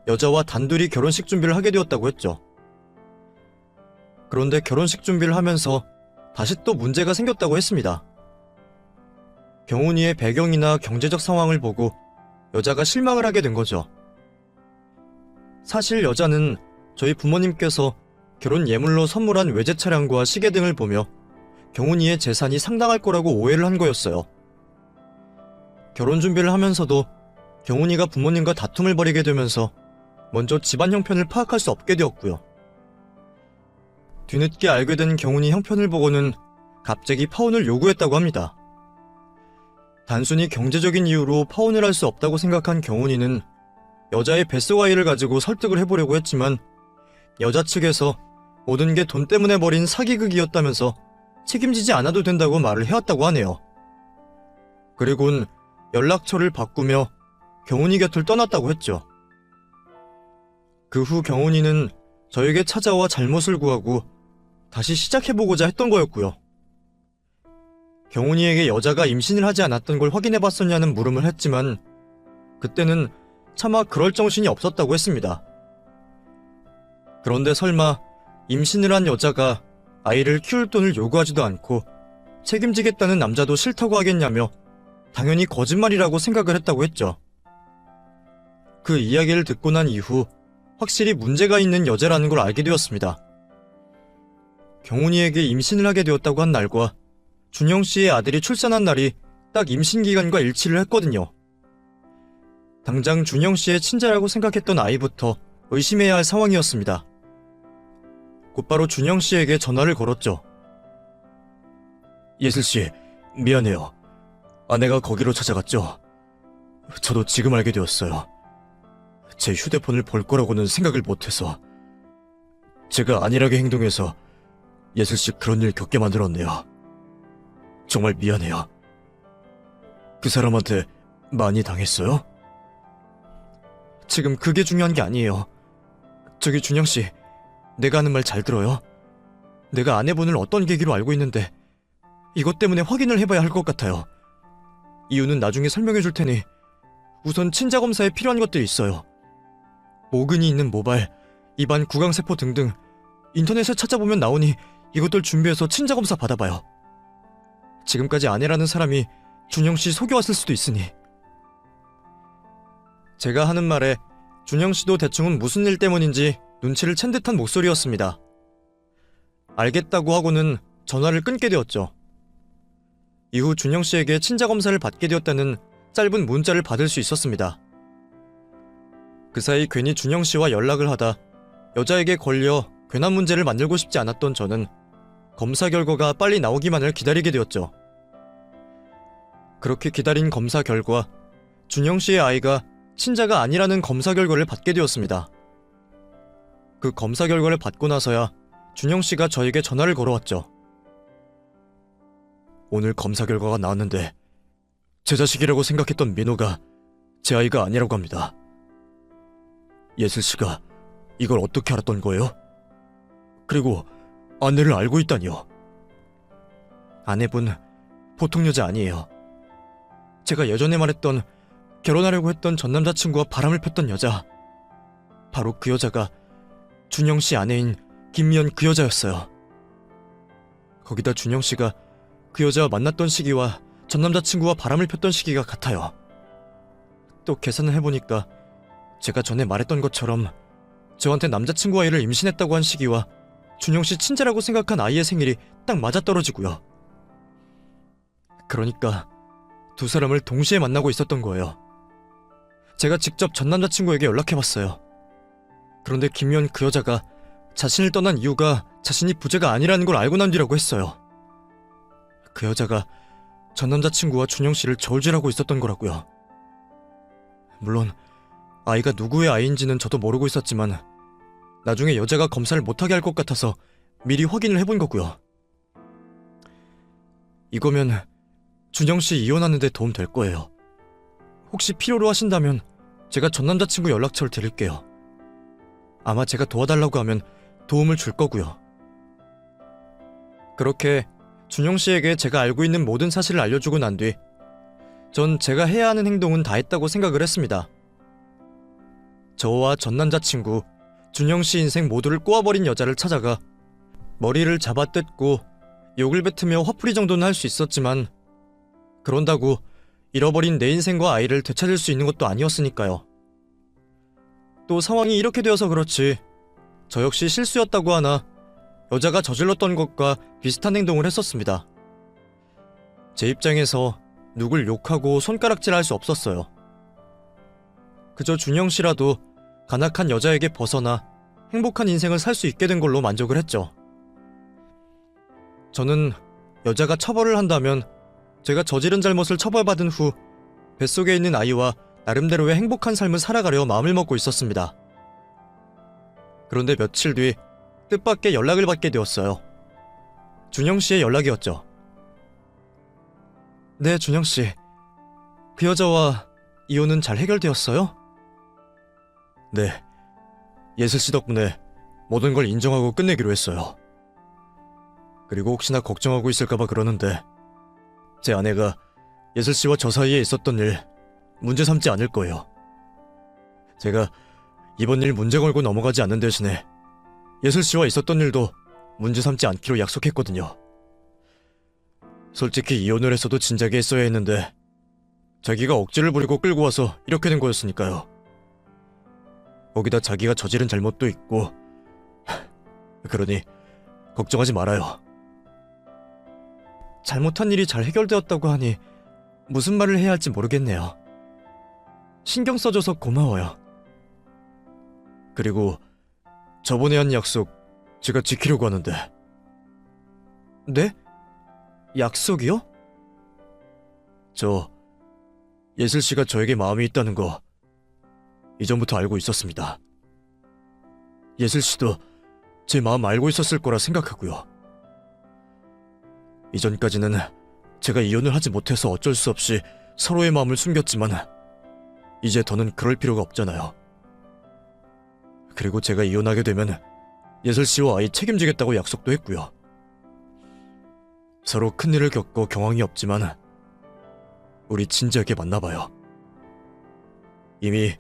여자와 단둘이 결혼식 준비를 하게 되었다고 했죠. 그런데 결혼식 준비를 하면서 다시 또 문제가 생겼다고 했습니다. 경훈이의 배경이나 경제적 상황을 보고 여자가 실망을 하게 된 거죠. 사실 여자는 저희 부모님께서 결혼 예물로 선물한 외제 차량과 시계 등을 보며 경훈이의 재산이 상당할 거라고 오해를 한 거였어요. 결혼 준비를 하면서도 경훈이가 부모님과 다툼을 벌이게 되면서 먼저 집안 형편을 파악할 수 없게 되었고요. 뒤늦게 알게 된 경훈이 형편을 보고는 갑자기 파혼을 요구했다고 합니다. 단순히 경제적인 이유로 파혼을 할 수 없다고 생각한 경훈이는 여자의 뱃속 아이를 가지고 설득을 해보려고 했지만 여자 측에서 모든 게 돈 때문에 벌인 사기극이었다면서 책임지지 않아도 된다고 말을 해왔다고 하네요. 그리곤 연락처를 바꾸며 경훈이 곁을 떠났다고 했죠. 그 후 경훈이는 저에게 찾아와 잘못을 구하고 다시 시작해보고자 했던 거였고요. 경훈이에게 여자가 임신을 하지 않았던 걸 확인해봤었냐는 물음을 했지만 그때는 차마 그럴 정신이 없었다고 했습니다. 그런데 설마 임신을 한 여자가 아이를 키울 돈을 요구하지도 않고 책임지겠다는 남자도 싫다고 하겠냐며 당연히 거짓말이라고 생각을 했다고 했죠. 그 이야기를 듣고 난 이후 확실히 문제가 있는 여자라는 걸 알게 되었습니다. 경훈이에게 임신을 하게 되었다고 한 날과 준영 씨의 아들이 출산한 날이 딱 임신 기간과 일치를 했거든요. 당장 준영 씨의 친자라고 생각했던 아이부터 의심해야 할 상황이었습니다. 곧바로 준영 씨에게 전화를 걸었죠. 예슬 씨, 미안해요. 아내가 거기로 찾아갔죠. 저도 지금 알게 되었어요. 제 휴대폰을 볼 거라고는 생각을 못해서 제가 안일하게 행동해서 예슬 씨 그런 일 겪게 만들었네요. 정말 미안해요. 그 사람한테 많이 당했어요? 지금 그게 중요한 게 아니에요. 저기 준영 씨, 내가 하는 말 잘 들어요. 내가 아내분을 어떤 계기로 알고 있는데 이것 때문에 확인을 해봐야 할 것 같아요. 이유는 나중에 설명해 줄 테니 우선 친자 검사에 필요한 것들이 있어요. 모근이 있는 모발, 입안 구강세포 등등 인터넷에 찾아보면 나오니 이것들 준비해서 친자 검사 받아봐요. 지금까지 아내라는 사람이 준영씨 속여왔을 수도 있으니. 제가 하는 말에 준영씨도 대충은 무슨 일 때문인지 눈치를 챈 듯한 목소리였습니다. 알겠다고 하고는 전화를 끊게 되었죠. 이후 준영씨에게 친자 검사를 받게 되었다는 짧은 문자를 받을 수 있었습니다. 그 사이 괜히 준영씨와 연락을 하다 여자에게 걸려 괜한 문제를 만들고 싶지 않았던 저는 검사 결과가 빨리 나오기만을 기다리게 되었죠. 그렇게 기다린 검사 결과 준영씨의 아이가 친자가 아니라는 검사 결과를 받게 되었습니다. 그 검사 결과를 받고 나서야 준영씨가 저에게 전화를 걸어왔죠. 오늘 검사 결과가 나왔는데 제 자식이라고 생각했던 민호가 제 아이가 아니라고 합니다. 예슬씨가 이걸 어떻게 알았던 거예요? 그리고 아내를 알고 있다니요. 아내분 보통 여자 아니에요. 제가 예전에 말했던 결혼하려고 했던 전 남자친구와 바람을 폈던 여자, 바로 그 여자가 준영씨 아내인 김미연 그 여자였어요. 거기다 준영씨가 그 여자와 만났던 시기와 전 남자친구와 바람을 폈던 시기가 같아요. 또 계산을 해보니까 제가 전에 말했던 것처럼 저한테 남자친구 아이를 임신했다고 한 시기와 준영씨 친자라고 생각한 아이의 생일이 딱 맞아떨어지고요. 그러니까 두 사람을 동시에 만나고 있었던 거예요. 제가 직접 전 남자친구에게 연락해봤어요. 그런데 김연 그 여자가 자신을 떠난 이유가 자신이 부재가 아니라는 걸 알고 난 뒤라고 했어요. 그 여자가 전 남자친구와 준영씨를 저울질하고 있었던 거라고요. 물론 아이가 누구의 아이인지는 저도 모르고 있었지만 나중에 여자가 검사를 못하게 할 것 같아서 미리 확인을 해본 거고요. 이거면 준영씨 이혼하는 데 도움 될 거예요. 혹시 필요로 하신다면 제가 전 남자친구 연락처를 드릴게요. 아마 제가 도와달라고 하면 도움을 줄 거고요. 그렇게 준영씨에게 제가 알고 있는 모든 사실을 알려주고 난 뒤 전 제가 해야 하는 행동은 다 했다고 생각을 했습니다. 저와 전 남자친구, 준영씨 인생 모두를 꼬아버린 여자를 찾아가 머리를 잡아뜯고 욕을 뱉으며 화풀이 정도는 할 수 있었지만 그런다고 잃어버린 내 인생과 아이를 되찾을 수 있는 것도 아니었으니까요. 또 상황이 이렇게 되어서 그렇지 저 역시 실수였다고 하나 여자가 저질렀던 것과 비슷한 행동을 했었습니다. 제 입장에서 누굴 욕하고 손가락질할 수 없었어요. 그저 준영씨라도 간악한 여자에게 벗어나 행복한 인생을 살 수 있게 된 걸로 만족을 했죠. 저는 여자가 처벌을 한다면 제가 저지른 잘못을 처벌받은 후 뱃속에 있는 아이와 나름대로의 행복한 삶을 살아가려 마음을 먹고 있었습니다. 그런데 며칠 뒤 뜻밖의 연락을 받게 되었어요. 준영씨의 연락이었죠. 네, 준영씨. 그 여자와 이혼은 잘 해결되었어요? 네. 예슬씨 덕분에 모든 걸 인정하고 끝내기로 했어요. 그리고 혹시나 걱정하고 있을까봐 그러는데 제 아내가 예슬씨와 저 사이에 있었던 일 문제 삼지 않을 거예요. 제가 이번 일 문제 걸고 넘어가지 않는 대신에 예슬씨와 있었던 일도 문제 삼지 않기로 약속했거든요. 솔직히 이혼을 했어도 진작에 했어야 했는데 자기가 억지를 부리고 끌고 와서 이렇게 된 거였으니까요. 거기다 자기가 저지른 잘못도 있고 그러니 걱정하지 말아요. 잘못한 일이 잘 해결되었다고 하니 무슨 말을 해야 할지 모르겠네요. 신경 써줘서 고마워요. 그리고 저번에 한 약속 제가 지키려고 하는데. 네? 약속이요? 저 예슬씨가 저에게 마음이 있다는 거 이전부터 알고 있었습니다. 예슬씨도 제 마음 알고 있었을 거라 생각하고요. 이전까지는 제가 이혼을 하지 못해서 어쩔 수 없이 서로의 마음을 숨겼지만 이제 더는 그럴 필요가 없잖아요. 그리고 제가 이혼하게 되면 예슬씨와 아이 책임지겠다고 약속도 했고요. 서로 큰일을 겪고 경황이 없지만 우리 진지하게 만나봐요. 이미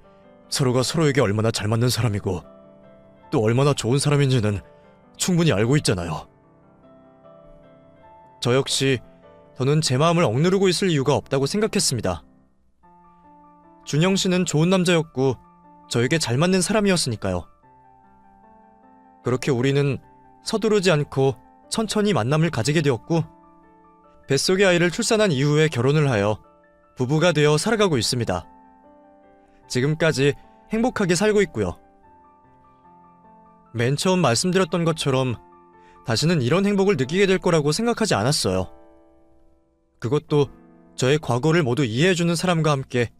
서로가 서로에게 얼마나 잘 맞는 사람이고 또 얼마나 좋은 사람인지는 충분히 알고 있잖아요. 저 역시 더는 제 마음을 억누르고 있을 이유가 없다고 생각했습니다. 준영 씨는 좋은 남자였고 저에게 잘 맞는 사람이었으니까요. 그렇게 우리는 서두르지 않고 천천히 만남을 가지게 되었고 뱃속의 아이를 출산한 이후에 결혼을 하여 부부가 되어 살아가고 있습니다. 지금까지 행복하게 살고 있고요. 맨 처음 말씀드렸던 것처럼 다시는 이런 행복을 느끼게 될 거라고 생각하지 않았어요. 그것도 저의 과거를 모두 이해해주는 사람과 함께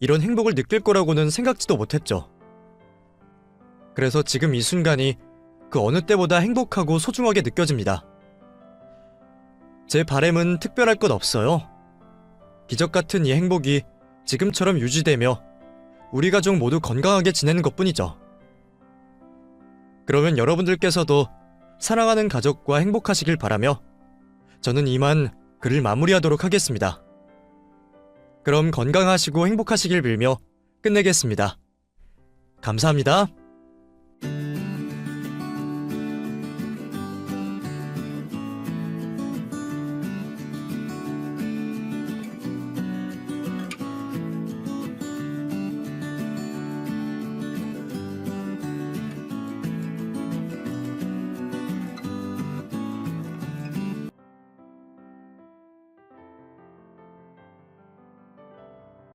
이런 행복을 느낄 거라고는 생각지도 못했죠. 그래서 지금 이 순간이 그 어느 때보다 행복하고 소중하게 느껴집니다. 제 바램은 특별할 것 없어요. 기적 같은 이 행복이 지금처럼 유지되며 우리 가족 모두 건강하게 지내는 것뿐이죠. 그러면 여러분들께서도 사랑하는 가족과 행복하시길 바라며 저는 이만 글을 마무리하도록 하겠습니다. 그럼 건강하시고 행복하시길 빌며 끝내겠습니다. 감사합니다.